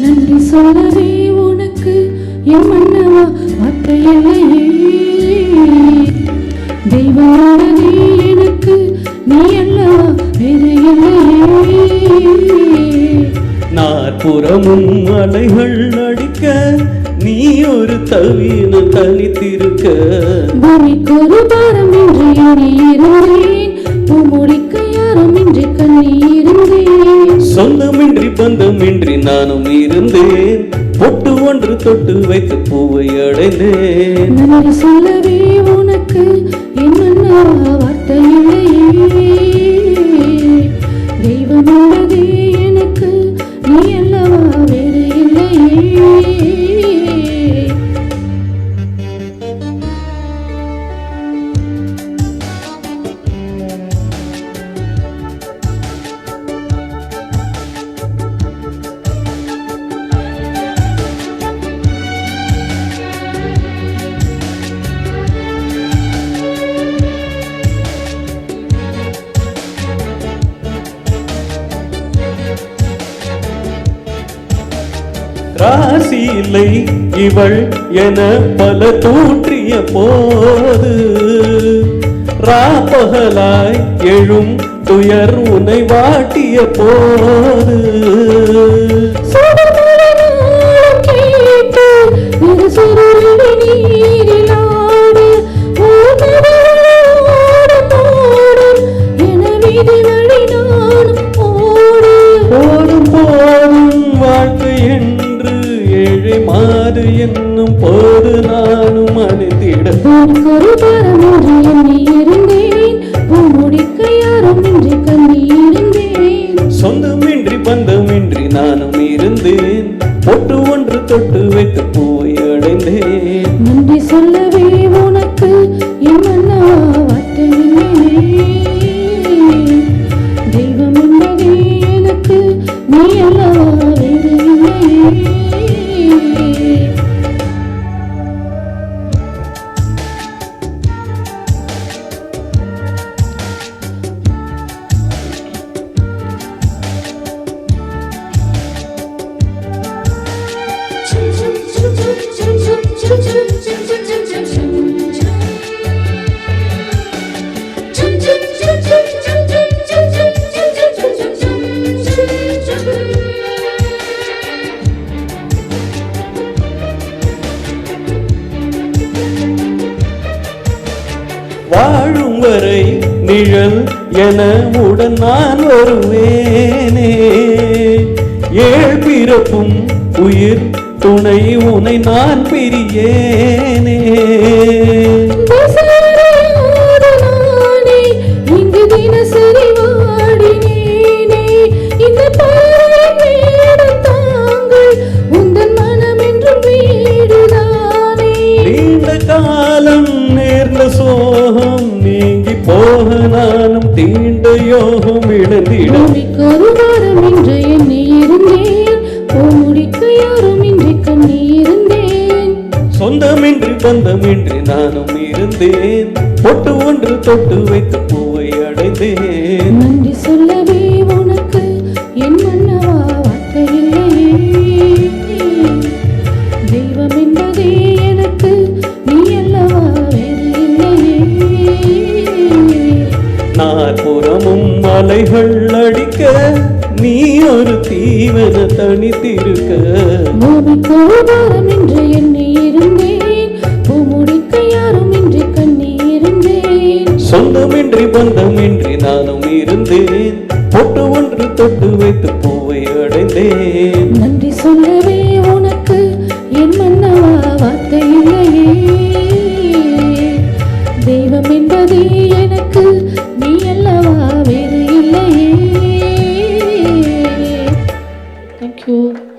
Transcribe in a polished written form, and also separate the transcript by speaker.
Speaker 1: நன்றி சொல்லவே உனக்கு என் மன்னவா வார்த்தை இல்லையே. தெய்வமானதே எனக்கு நீ அல்லவா வேறு இல்லையே.
Speaker 2: நாற்புறமும் அலைகள் அடிக்க நீ ஒரு தவின தனித்திருக்க.
Speaker 1: பூமிக்கு ஒரு பாரம் என்று எண்ணி இருந்தேன், பூமுடிக்க யாரும் இன்றி கண்ணி இருந்தேன்.
Speaker 2: சொந்தமின்றி பந்தமின்றி நானும் இருந்தேன், பொட்டு ஒன்று தொட்டு வைத்து பூவை அடைந்தேன்.
Speaker 1: நன்றி சொல்லவே உனக்கு என் மன்னவா வார்த்தை இல்லையே. தெய்வம் உள்ளதே எனக்கு நீ அல்லவா வேறு இல்லையே.
Speaker 2: ராசி இல்லை இவள் என பல தோற்றிய போது, ராப்பகலாய் எழும் துயர் உனை வாட்டிய போது, மாறு என்னும் போது நானும் அணிந்திட.
Speaker 1: ஒரு பாரம் என்று எண்ணி இருந்தேன், பூமுடிக்க யாரும் இன்றி கண்ணி இருந்தேன்.
Speaker 2: சொந்தமின்றி பந்தமின்றி நானும் இருந்தேன், பொட்டு ஒன்று தொட்டு வைத்து பூவை அடைந்தேன்.
Speaker 1: நன்றி சொல்லவே உனக்கு என் மன்னவா வார்த்தை இல்லையே. தெய்வம் என்பதே எனக்கு நீ அல்லவா வேறு இல்லையே.
Speaker 2: வாழும் வரை நிழல் என உடன் நான் வருவேனே. ஏழ் பிறப்பும் உயிர் துணை உனை நான் பிரியேனே.
Speaker 1: இங்கு தினசரி வாடினேனே, இந்த தாங்கள் உந்தன் மனம் என்றும் வீடுதானே.
Speaker 2: நீண்ட காலம் நேர்ந்த சோகம் நீங்கி போக நானும் தீண்ட யோகம் இழந்திட.
Speaker 1: ஒரு வாரம் என்று எண்ணி இருந்தேன், பூமுடிக்க யாரும் இன்றி கண்ணி இருந்தேன்.
Speaker 2: சொந்தமின்றி பந்தமின்றி நானும் இருந்தேன், பொட்டு ஒன்று தொட்டு வைத்து பூவை அடைந்தேன்.
Speaker 1: நன்றி சொல்லவே உனக்கு என் மன்னவா வார்த்தை இல்லையே. தெய்வம் என்பதே எனக்கு நீ அல்லவா வேறு இல்லையே.
Speaker 2: நாற்புறமும் மலைகள் அடிக்க நீ ஒரு தீவன தனித்திருக்க.
Speaker 1: பூமிக்கு ஒரு பாரம் என்று எண்ணி இருந்தேன், பூமுடிக்க யாரும் இன்றி கண்ணி இருந்தேன்.
Speaker 2: சொந்தமின்றி பந்தமின்றி நானும் இருந்தேன், பொட்டு ஒன்று தொட்டு வைத்து பூவை அடைந்தேன்.
Speaker 1: நன்றி சொல்லவே உனக்கு என் மன்னவா வார்த்தை இல்லையே. தெய்வம் என்பதே எனக்கு நீ அல்லவா வேறு இல்லையே. Thank you.